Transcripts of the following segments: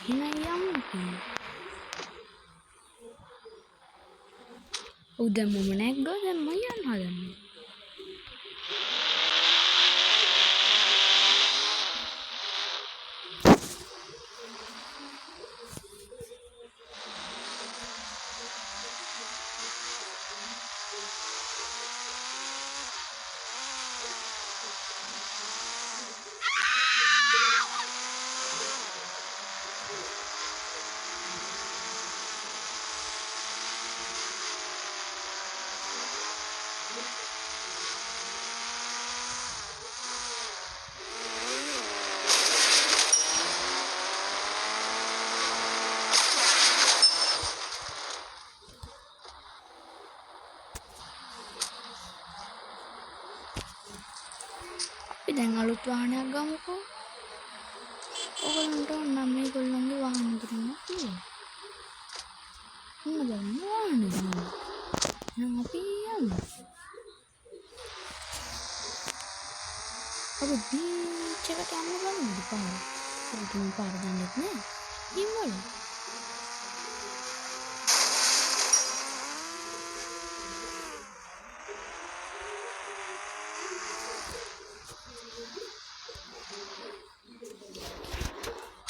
එහෙනම් යමු. දැන් මම නැග්ගා. දැන් මම යන්න හදන්නේ. අපි දැන් අලුත් වාහනයක් ගමුකෝ. ඔයගොල්ලන්ට නම් මේගොල්ලන්ගේ වාහන දුන්න කියලා. මොන බලන්න වාහන ගන්න. නම් අපි යමු. අපි බීච් එකට යන්න බලමුද පාර. ඒකම පාර දන්නෙත් නෑ. ඉන්නවලු.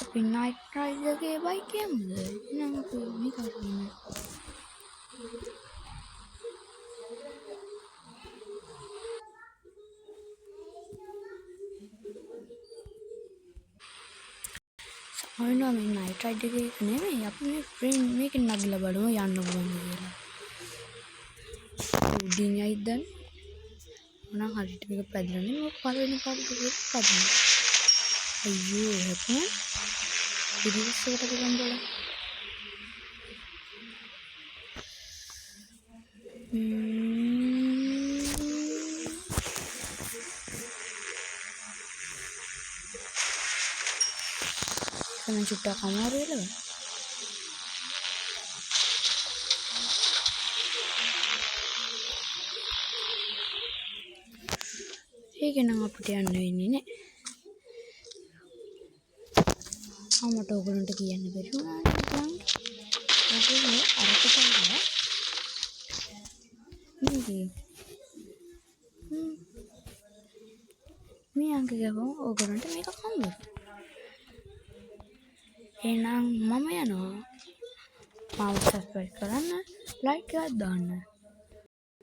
අපි නයිට් රයිඩ් එකේ බයික් යමුද? නම් අපි මේක කරමු. සමහරවිට මේ නයිට් රයිඩ් එකේ නෙමෙයි අපි මේ ට්‍රේන් මේකෙන් නගිලා බලමු යන්න පුළුවන්ද කියලා. උඩින් යයිද දැන්? මොනවා හරියට මේක පැදලා නේ මොකක් පළවෙනි පාඩුවේ පැදලා. අයියෝ හැප්පුණා. ඉරිස්සකට ගම් බලන්න. කන චුට්ටක් අමාරු වෙලා. ඒක නම් අපිට යන්න වෙන්නේ නෑ. අම්මට ඕගොල්ලන්ට කියන්න බැරි වුණා නේද? ඔයගොල්ලෝ අරකට ගියා. මේ අංක ගාව ඕගොල්ලන්ට මේක හම්බුනේ. එහෙනම් මම යනවා. මාව සබ්ස්ක්‍රයිබ් කරන්න, ලයික් එකක් දාන්න.